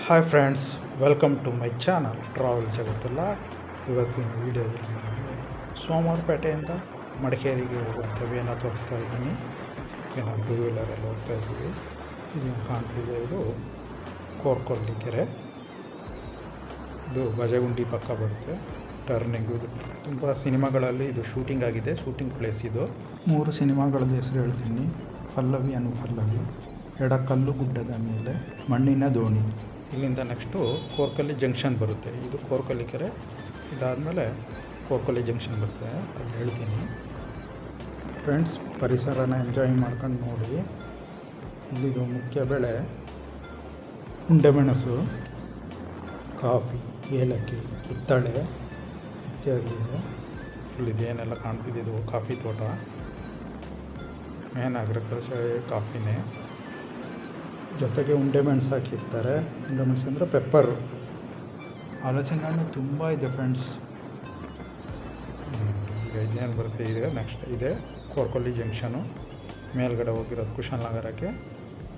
Hi friends, welcome to my channel travel ಜಗತ್ತಲ್ಲ. ಇವತ್ತಿನ ವೀಡಿಯೋದಲ್ಲಿ ನಿಮಗೆ ಸೋಮವಾರಪೇಟೆಯಿಂದ ಮಡಿಕೇರಿಗೆ ಹೋಗುವಂಥ ವೇನ ತೋರಿಸ್ತಾ ಇದ್ದೀನಿ. ನಾವು ಟೂ ವೀಲರಲ್ಲಿ ಹೋಗ್ತಾ ಇದ್ದೀವಿ. ಇದು ಕಾಣ್ತಿದೆ, ಇದು ಕೋರ್ಕೊಲ್ಲಿ ಕೆರೆ. ಇದು ಬಜಗುಂಡಿ ಪಕ್ಕ ಬರುತ್ತೆ. ಟರ್ನಿಂಗು ಇದು ತುಂಬ ಸಿನಿಮಾಗಳಲ್ಲಿ ಇದು ಶೂಟಿಂಗ್ ಆಗಿದೆ. ಶೂಟಿಂಗ್ ಪ್ಲೇಸ್ ಇದು. 3 ಸಿನಿಮಾಗಳದ್ದು ಹೆಸರು ಹೇಳ್ತೀನಿ. ಪಲ್ಲವಿ ಅನುಪಲ್ಲವಿ, ಎಡಕಲ್ಲು ಗುಡ್ಡದ ಮೇಲೆ, ಮಣ್ಣಿನ ದೋಣಿ. ಇಲ್ಲಿಂದ ನೆಕ್ಸ್ಟು ಕೋರ್ಕಲ್ಲಿ ಜಂಕ್ಷನ್ ಬರುತ್ತೆ. ಇದು ಕೋರ್ಕಲ್ಲಿ ಕೆರೆ. ಇದಾದಮೇಲೆ ಕೋರ್ಕಲ್ಲಿ ಜಂಕ್ಷನ್ ಬರುತ್ತೆ, ಅಲ್ಲಿ ಹೇಳ್ತೀನಿ. ಫ್ರೆಂಡ್ಸ್, ಪರಿಸರನ ಎಂಜಾಯ್ ಮಾಡ್ಕೊಂಡು ನೋಡಿ. ಇಲ್ಲಿದು ಮುಖ್ಯ ಬೆಳೆ ಉಂಡೆಮೆಣಸು, ಕಾಫಿ, ಏಲಕ್ಕಿ, ಕಿತ್ತಳೆ ಇತ್ಯಾದಿ ಇದೆ. ಇದೇನೆಲ್ಲ ಕಾಣ್ತಿದೆ, ಇದು ಕಾಫಿ ತೋಟ. ಮೇನ್ ಅಗ್ರಿಕಲ್ಚರ್ ಕಾಫಿನೇ. ಜೊತೆಗೆ ಉಂಡೆಮೆಣಸು ಹಾಕಿರ್ತಾರೆ. ಉಂಡೆಮೆಣಸು ಅಂದರೆ ಪೆಪ್ಪರು. ಹಲಸಿನ ಹಣ್ಣು ತುಂಬ ಇದೆ ಫ್ರೆಂಡ್ಸ್. ಈಗ ಇದೇನು ಬರುತ್ತೆ, ಇದೆ ನೆಕ್ಸ್ಟ್ ಇದೆ ಕೋರ್ಕೊಲ್ಲಿ ಜಂಕ್ಷನು. ಮೇಲ್ಗಡೆ ಹೋಗಿರೋದು ಕುಶಾಲನಗರಕ್ಕೆ,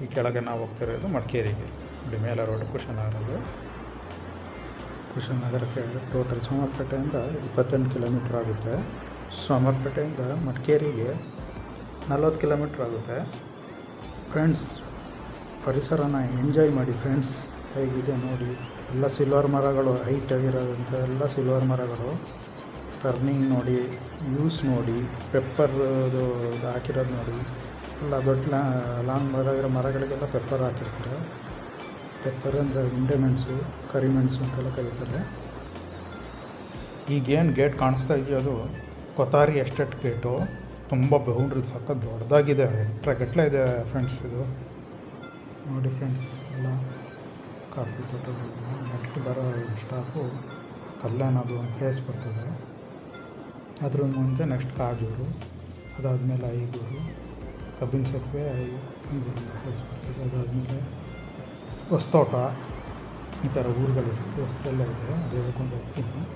ಈ ಕೆಳಗೆ ನಾವು ಹೋಗ್ತಿರೋದು ಮಡಿಕೇರಿಗೆ. ನೋಡಿ, ಮೇಲೆ ರೋಡ್ ಕುಶಾಲನಗರದ್ದು. ಕುಶಾಲನಗರಕ್ಕೆ ಟೋಟಲ್ ಸೋಮವಾರಪೇಟೆಯಿಂದ 28 ಕಿಲೋಮೀಟ್ರ್ ಆಗುತ್ತೆ. ಸೋಮವಾರಪೇಟೆಯಿಂದ ಮಡಿಕೇರಿಗೆ 40 ಕಿಲೋಮೀಟ್ರ್ ಆಗುತ್ತೆ. ಫ್ರೆಂಡ್ಸ್, ಪರಿಸರನ ಎಂಜಾಯ್ ಮಾಡಿ ಫ್ರೆಂಡ್ಸ್. ಹೇಗಿದೆ ನೋಡಿ, ಎಲ್ಲ ಸಿಲ್ವರ್ ಮರಗಳು, ಹೈಟ್ ಆಗಿರೋದಂಥ ಎಲ್ಲ ಸಿಲ್ವರ್ ಮರಗಳು. ಟರ್ನಿಂಗ್ ನೋಡಿ, ವ್ಯೂಸ್ ನೋಡಿ, ಪೆಪ್ಪರ್ದು ಹಾಕಿರೋದು ನೋಡಿ. ಎಲ್ಲ ದೊಡ್ಡ ಲಾಂಗ್ ಮರಗಳಿಗೆಲ್ಲ ಪೆಪ್ಪರ್ ಹಾಕಿರ್ತಾರೆ. ಪೆಪ್ಪರ್ ಅಂದರೆ ಉಂಡೆಮೆಣಸು, ಕರಿಮೆಣಸು ಅಂತೆಲ್ಲ ಕರೀತಾರೆ. ಈಗೇನು ಗೇಟ್ ಕಾಣಿಸ್ತಾ ಇದೆಯೋ ಅದು ಕೊತಾರಿ ಎಸ್ಟೇಟ್ ಗೇಟು. ತುಂಬ ಬೌಂಡ್ರಿ ಸಖತ್ ದೊಡ್ಡದಾಗಿದೆ, ಗಟ್ಟಲೆ ಇದೆ ಫ್ರೆಂಡ್ಸ್. ಇದು ನೋಡಿ ಫ್ರೆಂಡ್ಸ್, ಎಲ್ಲ ಕಾಫಿ ತೋಟಗಳಿಲ್ಲ. ನೆಕ್ಸ್ಟ್ ಬರೋ ಸ್ಟಾಪು ಕಲ್ಯಾಣ, ಅದು ಒಂದು ಪ್ಲೇಸ್ ಬರ್ತದೆ. ಅದ್ರ ಮುಂಚೆ ನೆಕ್ಸ್ಟ್ ಕಾಜೂರು, ಅದಾದಮೇಲೆ ಐಗೂರು, ಕಬ್ಬಿನ ಸೇತುವೆ, ಐಗೂರು ಪ್ಲೇಸ್ ಬರ್ತದೆ. ಅದಾದಮೇಲೆ ಹೊಸತೋಟ, ಈ ಥರ ಊರುಗಳು ಹೆಸರೆಲ್ಲ ಇದೆ. ಅದು ಹೇಳ್ಕೊಂಡು ಹೋಗ್ತೀನಿ.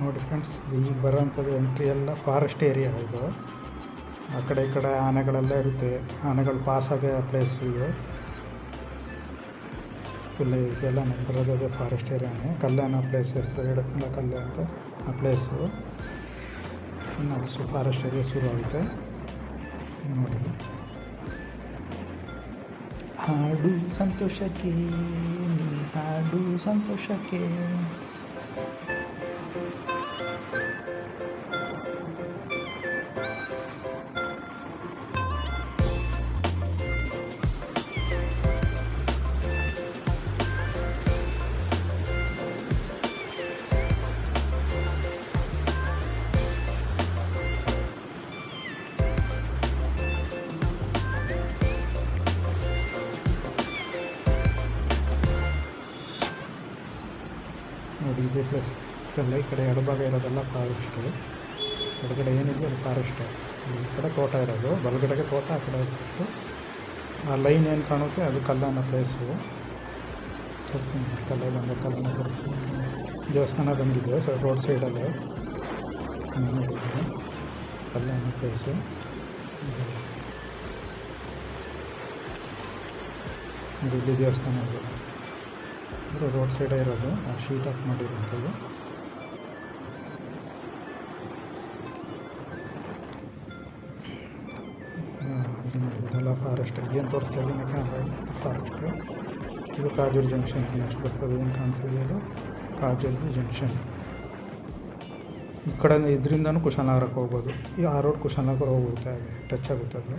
ನೋಡಿ ಫ್ರೆಂಡ್ಸ್, ಈಗ ಬರೋಂಥದ್ದು ಎಂಟ್ರಿ ಎಲ್ಲ ಫಾರೆಸ್ಟ್ ಏರಿಯಾ ಇದು. ಆ ಕಡೆ ಈ ಕಡೆ ಆನೆಗಳೆಲ್ಲ ಇರುತ್ತೆ. ಆನೆಗಳು ಪಾಸ್ ಆಗೋ ಪ್ಲೇಸ್ ಇದು. ಫುಲ್ ಇದೆಲ್ಲ ನಮ್ಗೆ ಬರೋದು ಅದೇ ಫಾರೆಸ್ಟ್ ಏರಿಯಾನೇ. ಕಲ್ಯಾಣ ಪ್ಲೇಸ್ ಹೆಸರು ಹೇಳುತ್ತಲ್ಲ, ಕಲ್ಯಾಣ ಅಂತ ಆ ಪ್ಲೇಸು. ಇನ್ನು ಅದು ಫಾರೆಸ್ಟ್ ಏರಿಯಾ ಶುರು ಆಗುತ್ತೆ ನೋಡಿ. ಹಾಡು ಸಂತೋಷಕ್ಕೆ, ಹಾಡು ಸಂತೋಷಕ್ಕೆ. ನೋಡಿ, ಇದೇ ಪ್ಲೇಸ್. ಎಲ್ಲ ಈ ಕಡೆ ಎಡಭಾಗ ಇರೋದೆಲ್ಲ ಫಾರೆಸ್ಟು. ಎಡಗಡೆ ಏನಿದೆ ಅದು ಫಾರೆಸ್ಟು. ಈ ಕಡೆ ತೋಟ ಇರೋದು, ಬಲಗಡೆಗೆ ತೋಟ, ಆ ಕಡೆ ಫಾರೆಸ್ಟು. ಆ ಲೈನ್ ಏನು ಕಾಣುತ್ತೆ ಅದು ಕಲ್ಯಾಣ ಪ್ಲೇಸು. ತೋರಿಸ್ತೀನಿ, ಕಲ್ಯಾಣ ತೋರಿಸ್ತೀನಿ. ದೇವಸ್ಥಾನ ಬಂದಿದೆ ರೋಡ್ ಸೈಡಲ್ಲೇ ನೋಡಿದ್ದೀನಿ. ಕಲ್ಯಾಣ ಪ್ಲೇಸು. ಇಲ್ಲಿ ದೇವಸ್ಥಾನ ಇದೆ. ರೋಡ್ ಸೈಡೇ ಇರೋದು, ಆ ಶೀಟ್ ಹಾಕಿ ಮಾಡಿರೋಂಥದ್ದು. ಇದು ನೋಡಿ, ಇದೆಲ್ಲ ಫಾರೆಸ್ಟ್. ಏನು ತೋರಿಸ್ತಾ ಇದ್ದೀನಿ ಕ್ಯಾಮ್ರಾ, ಇದು ಫಾರೆಸ್ಟು. ಇದು ಕಾಜೂರು ಜಂಕ್ಷನ್ ನೆಕ್ಸ್ಟ್ ಬರ್ತದೆ. ಏನು ಕಾಣ್ತಿದೆ ಅದು ಕಾಜೂರು ಜಂಕ್ಷನ್. ಈ ಕಡೆ ಇದರಿಂದನೂ ಕುಶಾಲನಗರಕ್ಕೆ ಹೋಗ್ಬೋದು. ಈ ಆ ರೋಡ್ ಕುಶಾಲನಗರ ಹೋಗುತ್ತೆ, ಟಚ್ ಆಗುತ್ತೆ ಅದು.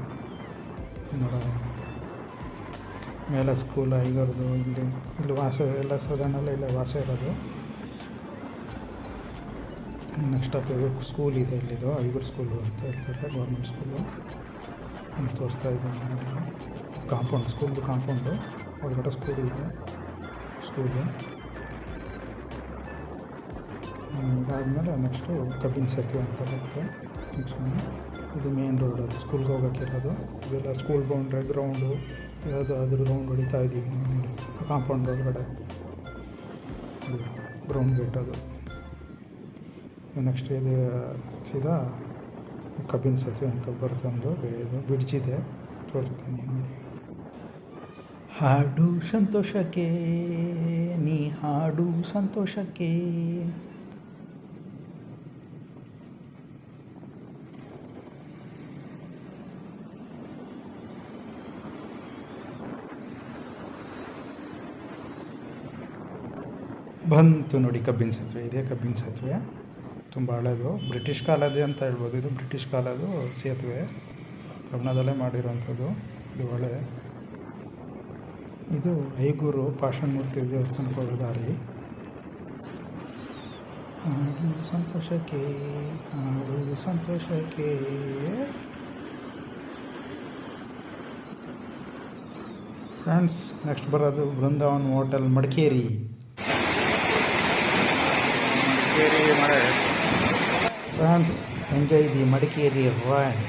ನೋಡೋಣ ಮೇಲೆ ಸ್ಕೂಲ್ ಐಗರ್ದು. ಇಲ್ಲಿ ವಾಸ ಎಲ್ಲ ಸಾಧಾರಣ ಇಲ್ಲೇ ವಾಸ ಇರೋದು. ನೆಕ್ಸ್ಟ್ ಸ್ಟಾಪ್ ಇದು ಸ್ಕೂಲ್ ಇದೆ, ಇಲ್ಲಿದು ಐಗರ್ ಸ್ಕೂಲು ಅಂತ ಹೇಳ್ತಾರೆ, ಗೌರ್ಮೆಂಟ್ ಸ್ಕೂಲು. ನಾನು ತೋರಿಸ್ತಾ ಇದ್ದೀನಿ ನೋಡಿ, ಕಾಂಪೌಂಡ್, ಸ್ಕೂಲ್ದು ಕಾಂಪೌಂಡು ಒಳಗಡೆ ಸ್ಕೂಲ್ ಇದೆ. ಸ್ಕೂಲು ಇದಾದಮೇಲೆ ನೆಕ್ಸ್ಟು ಕಬ್ಬಿನ ಸೇತುವೆ ಅಂತ ಬರುತ್ತೆ. ನೆಕ್ಸ್ಟ್ ಇದು ಮೇನ್ ರೋಡ್, ಅದು ಸ್ಕೂಲ್ಗೆ ಹೋಗೋಕ್ಕಿರೋದು. ಇದೆಲ್ಲ ಸ್ಕೂಲ್ ಬೌಂಡ್ರಿ, ಗ್ರೌಂಡು ಯಾವುದು ಅದ್ರ ರೌಂಡ್ ಹೊಡಿತಾ ಇದ್ದೀವಿ ನೋಡಿ. ಕಾಂಪೌಂಡ್ ಒಳಗಡೆ ಬ್ರೌನ್ ಗೇಟ್ ಅದು. ನೆಕ್ಸ್ಟ್ ಇದು ಸೀದಾ ಕಬ್ಬಿನ ಸೇತುವೆ ಅಂತ ಬರ್ತಂದು ಇದು ಬ್ರಿಡ್ಜ್ ಇದೆ, ತೋರಿಸ್ತೀನಿ ನೋಡಿ. ಹಾಡು ಸಂತೋಷಕ್ಕೆ ನೀ ಹಾಡು ಸಂತೋಷಕ್ಕೆ. ಬಂತು ನೋಡಿ ಕಬ್ಬಿನ ಸೇತುವೆ. ಇದೇ ಕಬ್ಬಿನ ಸೇತುವೆ, ತುಂಬ ಹಳೆಯದು, ಬ್ರಿಟಿಷ್ ಕಾಲದೇ ಅಂತ ಹೇಳ್ಬೋದು. ಇದು ಬ್ರಿಟಿಷ್ ಕಾಲದ್ದು ಸೇತುವೆ, ಕಬ್ಬಣದಲ್ಲೇ ಮಾಡಿರೋಂಥದ್ದು. ಇದು ಹಳೆ. ಇದು ಐಗೂರು ಪಾಷಾಣಮೂರ್ತಿ ದೇವಸ್ಥಾನಕ್ಕೆ ಹೋಗೋ ದಾರಿ. ಹಾಡು ಸಂತೋಷಕ್ಕೆ ಹಾಡು ಸಂತೋಷಕ್ಕೆ. ಫ್ರೆಂಡ್ಸ್, ನೆಕ್ಸ್ಟ್ ಬರೋದು Brindavan hotel Madikeri. Friends, enjoy the Madikeri ride.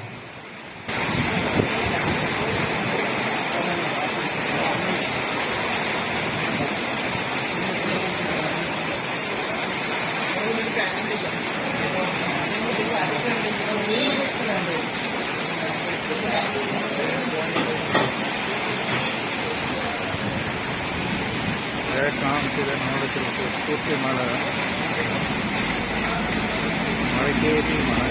ಕಾಣ್ತಿದೆ ನೋಡುತ್ತಿರುತ್ತೆ ಸ್ಫೂರ್ತಿ ಮಾಡ ಮಡಿಕೇರಿ ಮಾಡ.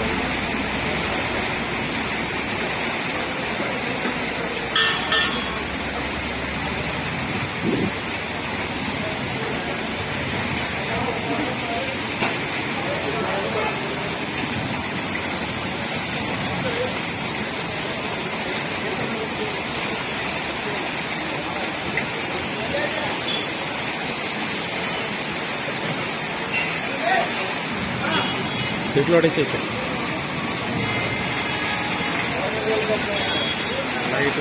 ಲೈಟ್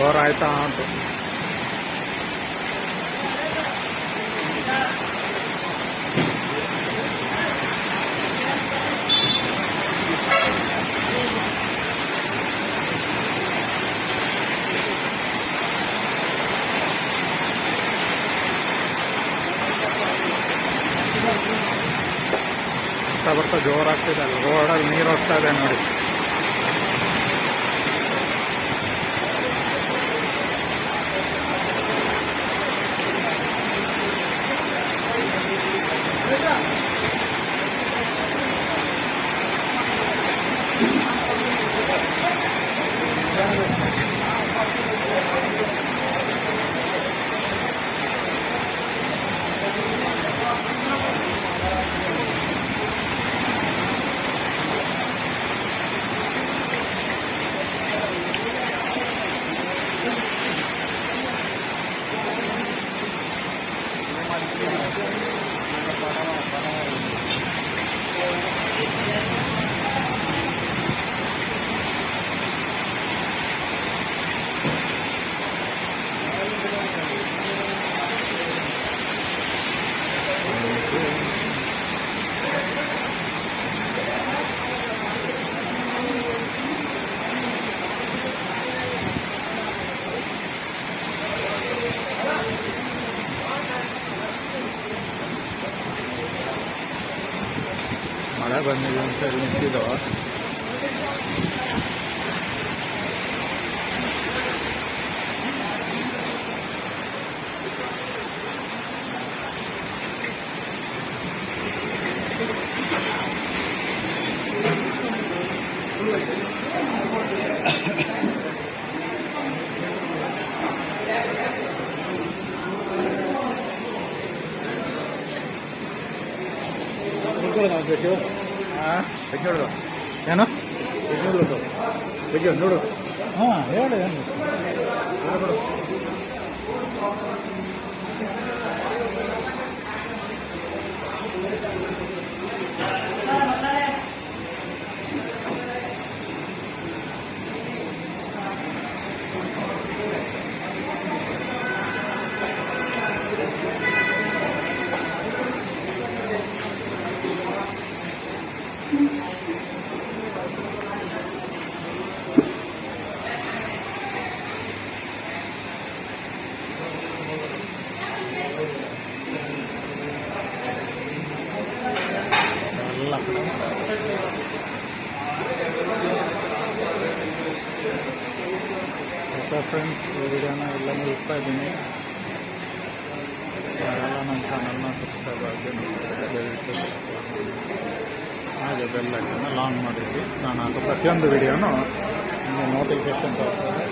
और आयता तो ಬರ್ತಾ ಜೋರಾಗ್ತಿದೆ, ರೋಡಲ್ಲಿ ನೀರು ಹೋಗ್ತಾ ಇದೆ ನೋಡಿ. ಮಳೆ ಬಂದಿದೆ ಅಂತ ನಿಂತಿದ್ದೋ ನೋಡು ಏನು ಬಗ್ಗೆ ನೋಡು ಹಾಂ ಹೇಳು ಏನು ಫ್ರೆಂಡ್ಸ್ ಈ ವಿಡಿಯೋನ ಎಲ್ಲ ಮುಗಿಸ್ತಾ ಇದ್ದೀನಿ. ಯಾರೆಲ್ಲ ನನ್ನ ಚಾನಲ್ನ ಸಬ್ಸ್ಕ್ರೈಬ್ ಆಗಿ ದಯವಿಟ್ಟು ಹಾಗೆ ಬೆಲ್ ಐಕನ್ನ ಲಾಂಗ್ ಮಾಡಿದ್ವಿ. ನಾನು ಹಾಕೋ ಪ್ರತಿಯೊಂದು ವಿಡಿಯೋನು ನಿಮಗೆ ನೋಟಿಫಿಕೇಶನ್ ಬರ್ತದೆ.